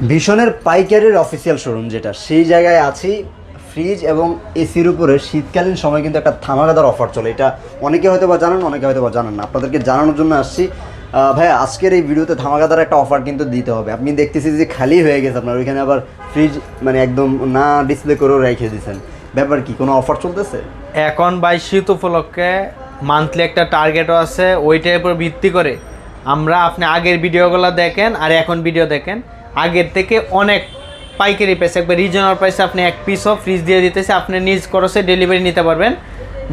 ভীষণের পাইকারির official showroom যেটা, সেই জায়গায় আছি। ফ্রিজ এবং এসির উপরে শীতকালীন সময় কিন্তু একটা ধামাকাদার অফার চলে। এটা অনেকে হয়তো বা জানেন, অনেকে হয়তো বা জানেন না। আপনাদেরকে জানানোর জন্য আসছি। ভাইয়া, আজকের এই ভিডিওতে ধামাকাদার একটা অফার কিন্তু দিতে হবে। আপনি দেখতেছি যে খালি হয়ে গেছে আপনার ওইখানে, আবার ফ্রিজ মানে একদম না ডিসপ্লে করেও রেখে দিয়েছেন। ব্যাপার কি, কোনো অফার চলতেছে এখন? বাই শীত উপলক্ষে মান্থলি একটা টার্গেটও আছে, ওইটার উপর ভিত্তি করে আমরা, আপনি আগের ভিডিওগুলো দেখেন আর এখন ভিডিও দেখেন, আগের থেকে অনেক পাইকারি প্রাইস, একবার রিজনাল প্রাইসে আপনি এক পিসও ফ্রিজ দিয়ে দিতেছে, আপনি নিজ খরচে ডেলিভারি নিতে পারবেন।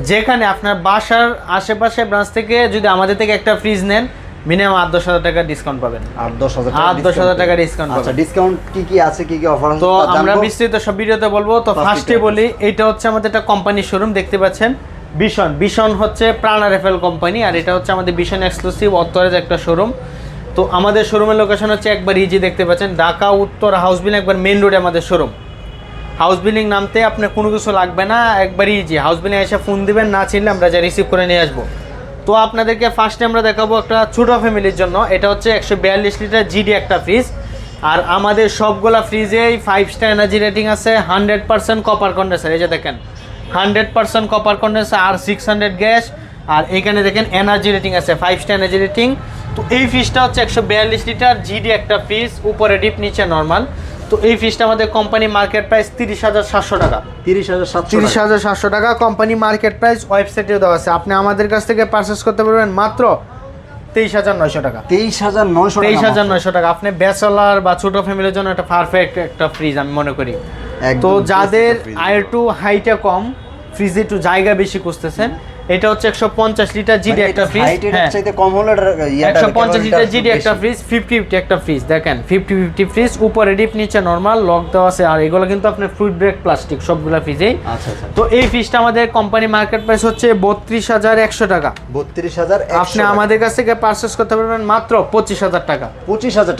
যেখানে আপনার বাসার আশেপাশে ব্রাঞ্চ থেকে যদি আমাদের থেকে একটা ফ্রিজ নেন, মিনিমাম 8-10 হাজার টাকা ডিসকাউন্ট পাবেন। 8-10 হাজার টাকা ডিসকাউন্ট পাবেন। আচ্ছা, ডিসকাউন্ট কি আছে, কি অফার আছে তো আমরা বিস্তারিত সব ভিডিওতে বলবো। তো ফার্স্টে বলি, এটা হচ্ছে আমাদের একটা কোম্পানির শোরুম, দেখতে পাচ্ছেন বিশন হচ্ছে প্রাণা রেফেল কোম্পানি, আর এটা হচ্ছে আমাদের বিশন এক্সক্লুসিভ অথরাইজ একটা শোরুম। তো আমাদের শোরুমের লোকেশন হচ্ছে একবার ইজি, দেখতে পাচ্ছেন ঢাকা উত্তর হাউস বিল্ডিং, একবার মেন রোডে আমাদের শোরুম। হাউস বিল্ডিং নামতে আপনার কোনো কিছু লাগবে না, একবার ইজি। হাউস বিল্ডিং এসে ফোন দিবেন, না চিনলে আমরা যা রিসিভ করে নিয়ে আসবো। তো আপনাদেরকে ফার্স্টে আমরা দেখাবো একটা ছোটো ফ্যামিলির জন্য। এটা হচ্ছে 142 লিটার জিডি একটা ফ্রিজ, আর আমাদের সবগুলা ফ্রিজেই 5 স্টার এনার্জি রেটিং আছে, 100% কপার কন্ডেন্সার। এই যে দেখেন 100% কপার কন্ডেন্সার আর 600 গ্যাস, আর এখানে দেখেন এনার্জি রেটিং আছে 5 স্টার এনার্জি রেটিং। তো এই ফ্রিজটা হচ্ছে 142 লিটার জিডি একটা ফ্রিজ, উপরে ডিপ নিচে নর্মাল। তো এই ফ্রিজটা আমাদের কোম্পানি মার্কেট প্রাইস 30,700 টাকা। 30,700 টাকা কোম্পানি মার্কেট প্রাইস, ওয়েবসাইটেও দেওয়া আছে। আপনি আমাদের কাছ থেকে পারচেস করতে পারবেন মাত্র 23,900 টাকা। 23,900 টাকা। আপনি ব্যাচেলার বা ছোট ফ্যামিলির জন্য একটা পারফেক্ট একটা ফ্রিজ আমি মনে করি। তো যাদের আয়ের একটু হাইটে কম, ফ্রিজে একটু জায়গা বেশি খুঁজতেছেন, এটা হচ্ছে 150 লিটার জিডি একটা ফ্রিজ। হ্যাঁ, 150 লিটার জিডি একটা ফ্রিজ, 50-50 একটা ফ্রিজ। দেখেন 50-50 ফ্রিজ, উপরে ডিপ নিচে নরমাল, লক দেওয়া আছে। আর এগুলো কিন্তু আপনার ফ্রুট ব্রেক প্লাস্টিক সবগুলা ফ্রিজেই। আচ্ছা। তো এই ফ্রিজটা আমাদের কোম্পানি মার্কেট প্রাইস হচ্ছে 32,100 টাকা। 32,100। আপনি আমাদের কাছ থেকে পারচেস করতে পারবেন মাত্র 25,000 টাকা। 25,000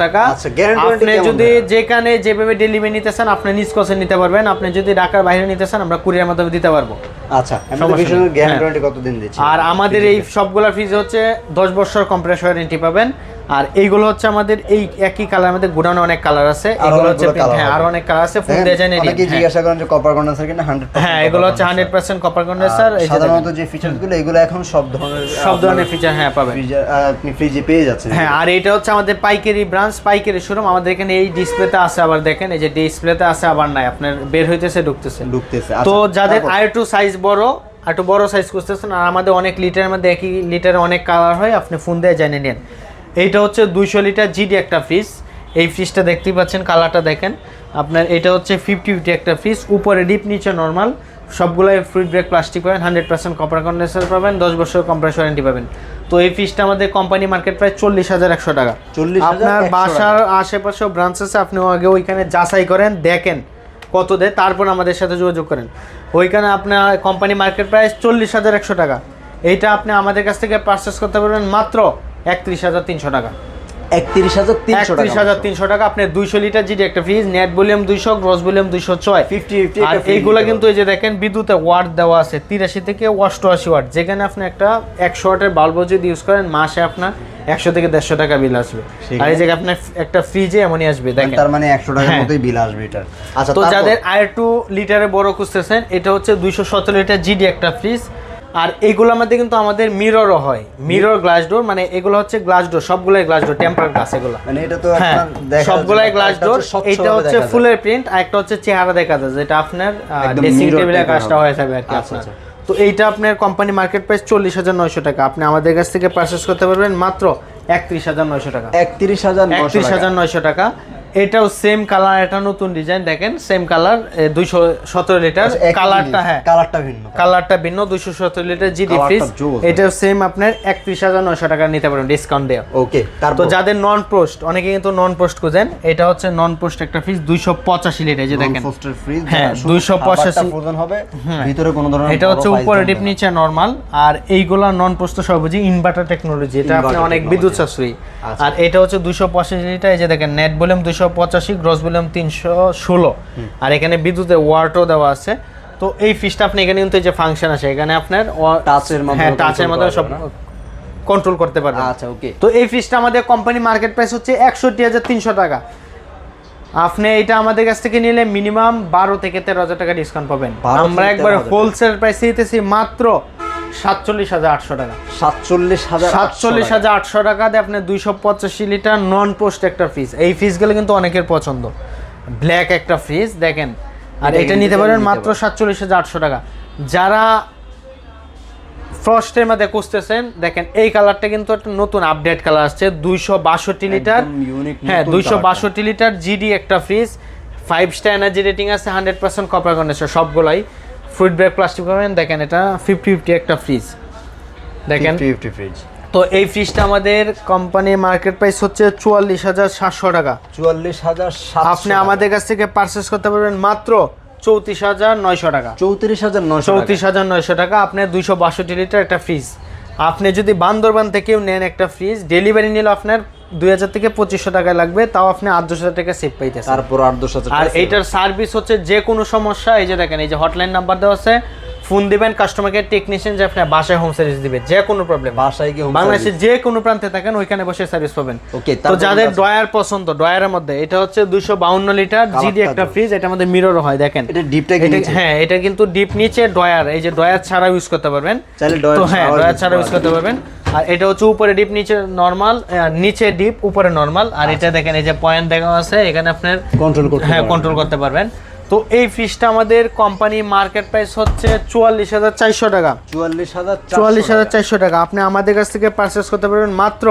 টাকা। আচ্ছা, আপনি যদি যেখানে যেভাবে ডেলিভারি নিতে চান, আপনি নিজ কসে নিতে পারবেন। আপনি যদি ঢাকার বাইরে নিতে চান, আমরা কুরিয়ার মাধ্যমে দিতে পারবো। আচ্ছা, ভীষণের গ্যারান্টি কতদিন দিচ্ছি? আর আমাদের এই সবগুলা ফ্রিজ হচ্ছে 10 বছর কম্প্রেসর ওয়ারেন্টি পাবেন। আর এইগুলো হচ্ছে আমাদের এই একই কালার, আমাদের গোডাউনে অনেক কালার আছে। এগুলো হচ্ছে হ্যাঁ, আর অনেক কালার আছে। ফোন দিয়ে জানেন, অনেকে জিজ্ঞাসা করেন যে কপার কন্ডেন্সার কিনা 100%। হ্যাঁ, এগুলো হচ্ছে 100% কপার কন্ডেন্সার। সাধারণত যে ফিচারগুলো, এগুলো এখন সব ধরনের ফিচার হ্যাঁ পাবেন, আপনি ফ্রিজে পেয়ে যাচ্ছেন। হ্যাঁ, আর এটা হচ্ছে আমাদের পাইকারি ব্রাঞ্চ, পাইকারি শোরুম। আমাদের এখানে এই ডিসপ্লেতে আছে, আবার দেখেন এই যে ডিসপ্লেতে আছে, আবার নাই, আপনার বের হইতেছে ঢুকতেছে। তো যাদের আরেকটু সাইজ বড়, একটু বড় সাইজ খুঁজতেছেন, আর আমাদের অনেক লিটারের মধ্যে, একই লিটারে অনেক কালার হয়, আপনি ফোন দিয়ে জেনে নেন। এইটা হচ্ছে 200 লিটার জিডি একটা ফ্রিজ। এই ফ্রিজটা দেখতেই পাচ্ছেন, কালারটা দেখেন আপনার। এটা হচ্ছে 50-50 একটা ফ্রিজ, উপরে ডিপ নিচে নর্মাল, সবগুলাই ফ্রুট ব্রেক প্লাস্টিক পাবেন, 100% কপার কন্ডেন্সার পাবেন, 10 বছর কম্প্রেসর ওয়ারেন্টি পাবেন। তো এই ফ্রিজটা আমাদের কোম্পানি মার্কেট প্রাইস 40,100 টাকা। আপনার বাসার আশেপাশেও ব্রাঞ্চ আছে, আপনি আগে ওইখানে যাচাই করেন, দেখেন কত দেয়, তারপর আমাদের সাথে যোগাযোগ করেন। ওইখানে আপনার কোম্পানি মার্কেট প্রাইস 40,100 টাকা। এইটা আপনি আমাদের কাছ থেকে পারচেস করতে পারবেন মাত্র 31,300 টাকা। 31,300 টাকা। আপনি 200 লিটার জিডি একটা fridge, net volume 200, gross volume 206, 50-50। আর এইগুলা কিন্তু এই যে দেখেন বিদ্যুতে ওয়াট দেওয়া আছে 83 থেকে 88 ওয়াট। যেখানে আপনি একটা 100 ওয়াটের বাল্ব যদি ইউজ করেন, মাসে আপনার 100 থেকে 150 টাকা বিল আসবে। আর এই যে আপনার একটা ফ্রিজে এমনই আসবে, দেখেন তার মানে 100 টাকার মতোই বিল আসবে এটা। আচ্ছা, তো যাদের আরেকটু লিটারে বড় খুঁজতেছেন, এটা হচ্ছে 217 লিটার জিডি একটা ফ্রিজ। আর এইগুলোর মধ্যে কিন্তু আমাদের মিররও হয়, মিরর গ্লাস ডোর, মানে এগুলো হচ্ছে গ্লাস ডোর, সবগুলাই গ্লাস ডোর, টেম্পার গ্লাস এগুলো, মানে এটা তো হ্যাঁ সবগুলাই গ্লাস ডোর। এটা হচ্ছে ফুলের প্রিন্ট, আর একটা হচ্ছে চেহারা দেখা যায়, যেটা আপনার ড্রেসিং টেবিলের কাজটা হয়ে যাবে আর কি আপনার। তো এইটা আপনার কোম্পানি মার্কেট প্রাইস 40,900 টাকা। আপনি আমাদের কাছ থেকে পারচেস করতে পারবেন মাত্র 31,900 টাকা। 31,900 টাকা। এটাও সেম কালার, এটা নতুন ডিজাইন, দেখেন সেম কালার, 217 লিটার। কালারটা হ্যাঁ, কালারটা ভিন্ন। 217 লিটার জিডি ফ্রিজ, এটাও সেম আপনার 31,900 টাকা নিতে পারেন ডিসকাউন্ট দেয়া। ওকে। তো যাদের নন পোস্ট, অনেকে কিন্তু নন পোস্ট খুঁজেন, এটা হচ্ছে নন পোস্ট একটা ফ্রিজ, 285 লিটার। যে দেখেন হ্যাঁ 285 হবে, ভিতরে কোনো ধরনের, এটা হচ্ছে উপরে ডিপ নিচে নরমাল। আর এইগুলা নন পোস্ট সবজি ইনভার্টার টেকনোলজি, এটা আপনি অনেক বিদ্যুৎ সাশ্রয়ী। আর এটা হচ্ছে 285 লিটার। এই যে দেখেন নেট ভলিউম 285, গ্রস ভলিউম 316, আর এখানে বিদ্যুতের ওয়াটও দেওয়া আছে। তো এই ফ্রিজটা আপনি এখানে কিন্তু যে ফাংশন আছে, এখানে আপনার টাচের মাধ্যমে সব কন্ট্রোল করতে পারবেন। আচ্ছা, ওকে। তো এই ফ্রিজটা আমাদের কোম্পানি মার্কেট প্রাইস হচ্ছে 61,300 টাকা। আপনি এটা আমাদের কাছ থেকে নিলে মিনিমাম 12 থেকে 13,000 টাকা ডিসকাউন্ট পাবেন। 12 আমরা থেকে একবার 13,000 হোলসেল প্রাইসে দিতেছি মাত্র 47,800 টাকা। 47,800 টাকা দিয়ে আপনি 285 লিটার নন পোস্ট একটা ফ্রিজ। এই ফ্রিজগুলো কিন্তু অনেকের পছন্দ, ব্ল্যাক একটা ফ্রিজ দেখেন, আর এটা নিতে পারেন মাত্র 47,800 টাকা। যারা ফ্রস্টের মধ্যে খুঁজতেছেন দেখেন এই কালারটা কিন্তু একটা নতুন আপডেট কালার আসছে, 262 লিটার, হ্যাঁ 262 লিটার জিডি একটা ফ্রিজ, 5 স্টার এনার্জি রেটিং আছে, 100% কপার কন্ডেন্সার সবগুলাই, ফুড ব্রেক প্লাস্টিক পাবেন। দেখেন এটা 50-50 একটা ফ্রিজ দেখেন 50 ফ্রিজ। তো এই ফ্রিজটা আমাদের কোম্পানি মার্কেট প্রাইস হচ্ছে 44,700 টাকা। 44,700 আপনি আমাদের কাছ থেকে পারচেস করতে পারবেন মাত্র 34,900 টাকা। 34,900 টাকা আপনি 262 লিটার একটা ফ্রিজ। আপনি যদি বান্দরবান থেকেও নেন একটা ফ্রিজ, ডেলিভারি নিলে আপনার 2,000 থেকে 2,500 টাকা লাগবে, তাও আপনি 8,000 টাকা সেভ পাইতেছেন। তারপর 8,000 আর এইটার সার্ভিস হচ্ছে যে কোনো সমস্যা, এই যে দেখেন এই যে হটলাইন নাম্বার দেওয়া আছে, ফোন দিবেন কাস্টমার কেয়ার টেকনিশিয়ান যে আপনার বাসায় হোম সার্ভিস দিবে, যে কোনো প্রবলেম বাসায় গিয়ে বাংলাদেশের যে কোনো প্রান্তে থাকেন ওইখানে বসে সার্ভিস পাবেন। ওকে, তো যাদের ড্রয়ার পছন্দ, ড্রয়ারের মধ্যে এটা হচ্ছে 252 লিটার জিডি একটা ফ্রিজ, এটা আমাদের মিরর হয় দেখেন, এটা ডিপটা হ্যাঁ এটা কিন্তু ডিপ নিচে ড্রয়ার, এই যে ড্রয়ার ছাড়া ইউজ করতে পারবেন, তো হ্যাঁ ড্রয়ার ছাড়া ইউজ করতে পারবেন। আর এটা হচ্ছে উপরে ডিপ নিচে নরমাল, নিচে ডিপ উপরে নরমাল। আর এটা দেখেন এই যে পয়েন্ট দেখা আছে, এখানে আপনার কন্ট্রোল করতে পারবেন। তো এই ফ্রিজটা আমাদের কোম্পানি মার্কেট প্রাইস হচ্ছে 44,400 টাকা। 44,400 টাকা আপনি আমাদের কাছ থেকে পারচেস করতে পারবেন মাত্র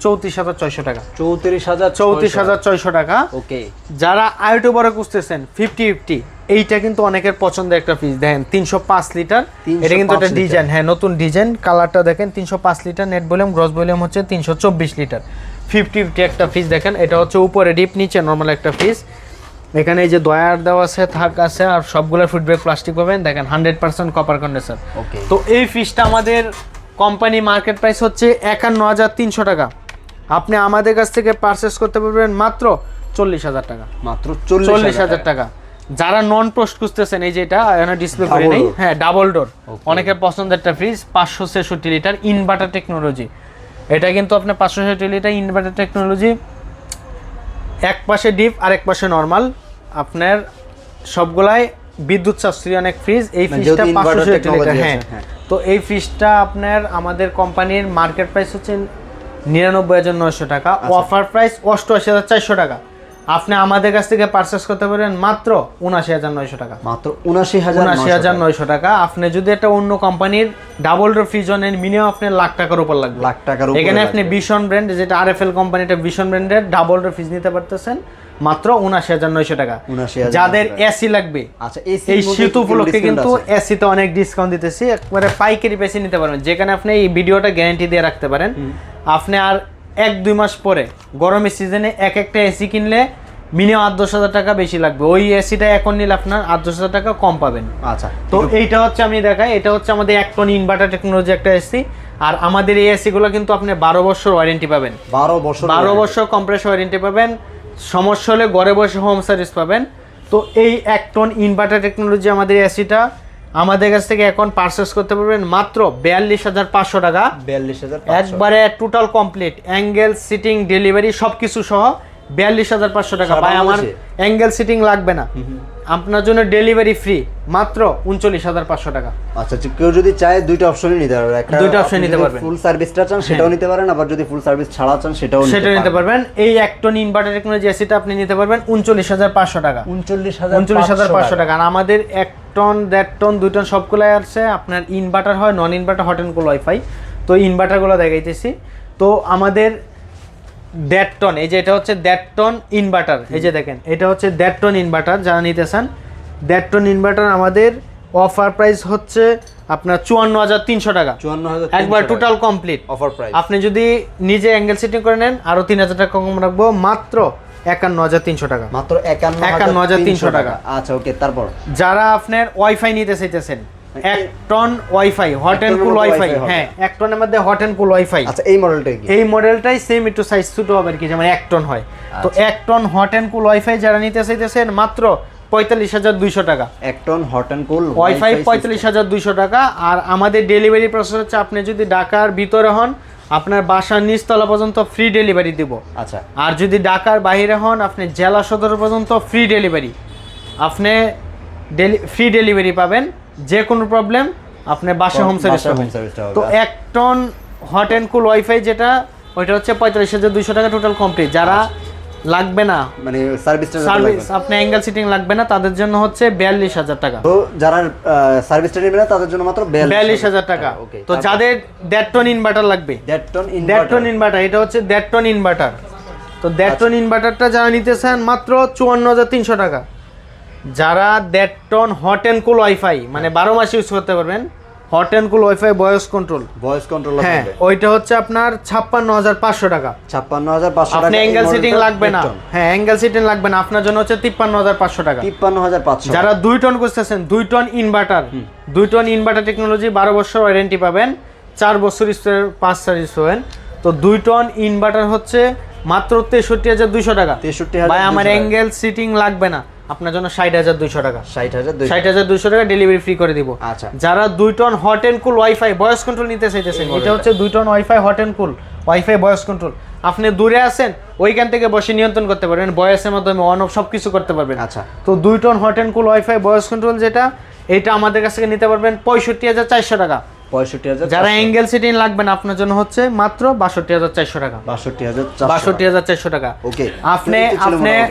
34,600 টাকা। 34,600 টাকা। ওকে, যারা আইটো বড় খুঁজতেছেন 50-50, এইটা কিন্তু অনেকের পছন্দের একটা ফ্রিজ দেখেন, 305 লিটার, এটা কিন্তু একটা ডিজাইন, হ্যাঁ নতুন ডিজাইন, কালারটা দেখেন, 305 litre, net volume gross volume হচ্ছে 324 লিটার, 50-50 একটা ফ্রিজ দেখেন। এটা হচ্ছে উপরে ডিপ নিচে নরমাল একটা ফ্রিজ। এখানে এই যে ড্রয়ার দেওয়া আছে, থাক আছে, আর সবগুলো ফুডব্রেক প্লাস্টিক পাবেন দেখেন, 100% কপার কন্ডেন্সার। তো এই ফ্রিজটা আমাদের কোম্পানি মার্কেট প্রাইস হচ্ছে 51,300 টাকা। আপনি আমাদের কাছ থেকে পারচেস করতে পারবেন মাত্র 40,000 টাকা। মাত্র 40,000 টাকা। যারা নন পোস্ট খুঁজতেছেন, এই যে এটা এখানে ডিসপ্লে করে নেই, হ্যাঁ ডাবল ডোর, অনেকের পছন্দের একটা ফ্রিজ, 566 লিটার ইনভার্টার টেকনোলজি। এটা কিন্তু আপনার 566 লিটার ইনভার্টার টেকনোলজি, এক পাশে ডিপ আর এক পাশে নরমাল, আপনার সবগুলাই বিদ্যুৎ সাশ্রয়ী অনেক ফ্রিজ। এই ফ্রিজটা 566 লিটার, হ্যাঁ। তো এই ফ্রিজটা আপনার আমাদের কোম্পানির মার্কেট প্রাইস হচ্ছে 99,900 টাকা, অফার প্রাইস 88,400 টাকা। আপনি আমাদের কাছ থেকে পারচেস করতে পারেন মাত্র 79,900 টাকা। মাত্র 79,900 টাকা। আপনি যদি একটা অন্য কোম্পানির ডাবল ডোর ফ্রিজ নেন, মিনিমাম আপনার লাখ টাকার উপর লাগবে। এখানে আপনি ভিশন ব্র্যান্ড, যেটা আরএফএল কোম্পানিটা ভিশন ব্র্যান্ডের ডাবল ডোর ফ্রিজ নিতে পারতেছেন মাত্র 79,900 টাকা। যাদের এসি লাগবে, আচ্ছা এই শীত উপলক্ষে কিন্তু এসিতে অনেক ডিসকাউন্ট দিতেছি, একবারে পাইকারি প্রাইসে নিতে পারবেন, যেখানে আপনি এই ভিডিওটা গ্যারান্টি দিয়ে রাখতে পারেন। আপনি আর 1-2 মাস পরে গরমের সিজনে একটা এসি কিনলে মিনিমাম 8-10,000 টাকা বেশি লাগবে, ওই এসিটা এখন নিলে আপনার 8-10,000 টাকা কম পাবেন। আচ্ছা, তো এইটা হচ্ছে আমি দেখাই, এটা হচ্ছে আমাদের 1 টন ইনভার্টার টেকনোলজি একটা এসি। আর আমাদের এই এসিগুলো কিন্তু আপনি 12 বছর ওয়ারেন্টি পাবেন, 12 বছর কম্প্রেসর ওয়ারেন্টি পাবেন, সমস্যা হলে ঘরে বসে হোম সার্ভিস পাবেন। তো এই 1 টন ইনভার্টার টেকনোলজি আমাদের এসিটা আমাদের কাছ থেকে এখন পারচেস করতে পারবেন মাত্র 42,500 টাকা। 42,500 একবারে total complete, angle sitting delivery সবকিছু সহ 42,500 টাকা। ভাই আমার অ্যাঙ্গেল সিটিং লাগবে না, আপনার জন্য ডেলিভারি ফ্রি, মাত্র 39,500 টাকা। আচ্ছা, কেউ যদি চায় দুইটা অপশনই নিতে পারবে, দুইটা অপশন নিতে পারবেন, ফুল সার্ভিসটা চান সেটাও নিতে পারেন, আবার যদি ফুল সার্ভিস ছাড়া চান সেটাও নিতে পারবেন। এই 1 টন ইনভার্টার টেকনোলজি এসিটা আপনি নিতে পারবেন 39,500 টাকা। 39,500 টাকা। আর আমাদের 1 টন 1.5 টন 2 টন সবগুলাই আছে, আপনার ইনভার্টার হয়, নন inverter, hot and cool wifi. তো ইনভার্টারগুলো দেখাইতেছি। তো আমাদের 1.5 টন, এই যে এটা হচ্ছে 1.5 টন ইনভার্টার, এই যে দেখেন এটা হচ্ছে 1.5 টন ইনভার্টার, যারা নিতে চান 1.5 টন ইনভার্টার আমাদের অফার প্রাইস হচ্ছে আপনার 54,300 টাকা। 54,300 একবার টোটাল কমপ্লিট অফার প্রাইস। আপনি যদি নিজে অ্যাঙ্গেল সেটিং করে নেন আরো 3,000 টাকা কম রাখবো, মাত্র 51,300 টাকা। মাত্র 51,300 টাকা। আচ্ছা, ওকে। তারপর যারা আপনার ওয়াইফাই নিতে চাইতেছেন, 1 ton wifi, hot and cool wifi, হ্যাঁ 1 টনের মধ্যে হট এন্ড কুল ওয়াইফাই। আচ্ছা, এই মডেলটাই কি? এই মডেলটাই সেম, একটু সাইজ ছোট হবে আর কি, যেমন 1 টন হয়। তো 1 ton hot and cool wifi যারা নিতে চাইতেছেন মাত্র 45,200 টাকা। 1 ton hot and cool wifi 45,200 টাকা। আর আমাদের ডেলিভারি প্রসেস হচ্ছে, আপনি যদি ঢাকার ভিতরে হন আপনার বাসার নিচতলা পর্যন্ত ফ্রি ডেলিভারি দিব। আচ্ছা, আর যদি ঢাকার বাইরে হন আপনি জেলা সদর পর্যন্ত ফ্রি ডেলিভারি, আপনি ফ্রি ডেলিভারি পাবেন। যে কোনো প্রবলেম আপনি বাসা হোম সার্ভিস পাবেন। তো 1 ton hot and cool wifi যেটা ওইটা হচ্ছে 45,200 টাকা টোটাল কমপ্লিট। যারা লাগবে না মানে সার্ভিসটা সার্ভিস আপনি অ্যাঙ্গেল সিটিং লাগবে না তাদের জন্য হচ্ছে 42,000 টাকা। তো যারা সার্ভিসটা নেবে না তাদের জন্য মাত্র 42,000 টাকা। ওকে, তো যাদের 1.5 টন ইনভার্টার লাগবে, 1.5 টন 1.5 টন ইনভার্টার, এটা হচ্ছে 1.5 টন ইনভার্টার। তো 1.5 টন ইনভার্টারটা যারা নিতে চান মাত্র 54,300 টাকা। যারা 1.5 ton hot and cool wifi মানে 12 মাস ইউজ করতে পারবেন, hot and cool wifi voice control, হ্যাঁ ওইটা হচ্ছে আপনার 56,500 টাকা। 56,500 টাকা। আপনি অ্যাঙ্গেল সিটিং লাগবে না, হ্যাঁ অ্যাঙ্গেল সিটিং লাগবে না, আপনার জন্য হচ্ছে 53,500 টাকা। 53,500। যারা 2 টন করতেছেন, 2 ton inverter, 2 ton inverter technology 12 বছর ওয়ারেন্টি পাবেন, 4 বছর স্টোরের 5 সার্ভিস পাবেন। তো 2 টন ইনভার্টার হচ্ছে মাত্র 63,200 টাকা। 63,200 ভাই আমার অ্যাঙ্গেল সিটিং লাগবে না, আপনার জন্য 60,200 টাকা। 60,200 টাকা ডেলিভারি ফ্রি করে দিব। আচ্ছা, যারা 2 ton hot and cool wifi voice control নিতে চাইতেছেন, এটা হচ্ছে 2 ton wifi hot and cool wifi voice control. আপনি দূরে আছেন ওইখান থেকে বসে নিয়ন্ত্রণ করতে পারবেন, ভয়েসের মাধ্যমে অন অফ সবকিছু করতে পারবেন। আচ্ছা, তো 2 ton hot and cool wifi voice control যেটা, এটা আমাদের কাছ থেকে নিতে পারবেন 65,400 টাকা। 65,000। যারা অ্যাঙ্গেল সিটিং লাগবে না আপনার জন্য হচ্ছে মাত্র 62,400 টাকা। 62,400 টাকা। ওকে, আপনি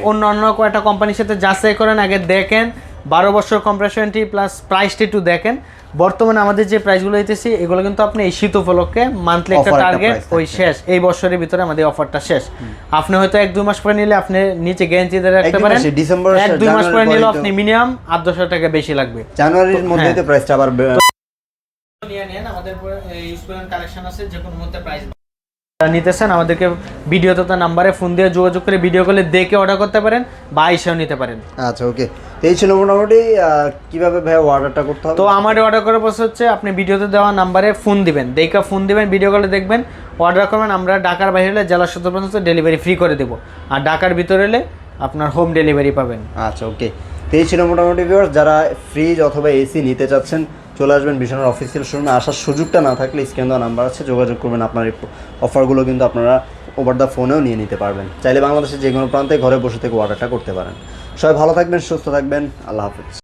অন্য কয়েকটা কোম্পানির সাথে যাচাই করেন, আগে দেখেন 12 বছর কম্প্রেশনটি প্লাস প্রাইসটি একটু দেখেন। বর্তমানে আমাদের যে প্রাইসগুলো দিতেছি এগুলো কিন্তু আপনি এই শীত উপলক্ষে মান্থলি একটা টার্গেট ওই শেষ, এই বছরের ভিতরে আমাদের অফারটা শেষ। আপনি হয়তো 1-2 মাস পরে নিলে আপনি নিচে গ্যারান্টি দিয়ে রাখতে পারেন, 1-2 মাস পরে নিলে আপনি মিনিমাম 800 টাকা বেশি লাগবে। জানুয়ারির মধ্যে তো প্রাইসটা আবার নিয়ে নেন, আমাদের ইউজ করেন কালেকশন আছে, যে কোনো মধ্যে প্রাইস নিতেছেন আমাদেরকে ভিডিওতে তো নাম্বারে ফোন দিয়ে যোগাযোগ করে ভিডিও কলে দেখে অর্ডার করতে পারেন বা এসেও নিতে পারেন। আচ্ছা, ওকে, এই ছিল মোটামুটি কিভাবে ভাই অর্ডারটা করতে হবে। তো আমার অর্ডার করার পর হচ্ছে আপনি ভিডিওতে দেওয়া নাম্বারে ফোন দিবেন, দেখে ফোন দিবেন, ভিডিও কলে দেখবেন, অর্ডার করবেন। আমরা ঢাকার বাইরে হলে জেলা সদর পর্যন্ত ডেলিভারি ফ্রি করে দেবো, আর ঢাকার ভিতরে হলে আপনার হোম ডেলিভারি পাবেন। আচ্ছা, ওকে, এই ছিল মোটামুটি ভিউয়ার্স। যারা ফ্রিজ অথবা এসি নিতে চাচ্ছেন চলে আসবেন বিশনের অফিসিয়াল শোরুমে। আসার সুযোগটা না থাকলে স্ক্যান দেওয়া নাম্বার আছে, যোগাযোগ করবেন। আপনার এই অফারগুলো কিন্তু আপনারা ওভার দ্য ফোনেও নিয়ে নিতে পারবেন। চাইলে বাংলাদেশের যে কোনো প্রান্তে ঘরে বসে থেকে অর্ডারটা করতে পারেন। সবাই ভালো থাকবেন, সুস্থ থাকবেন, আল্লাহ হাফেজ।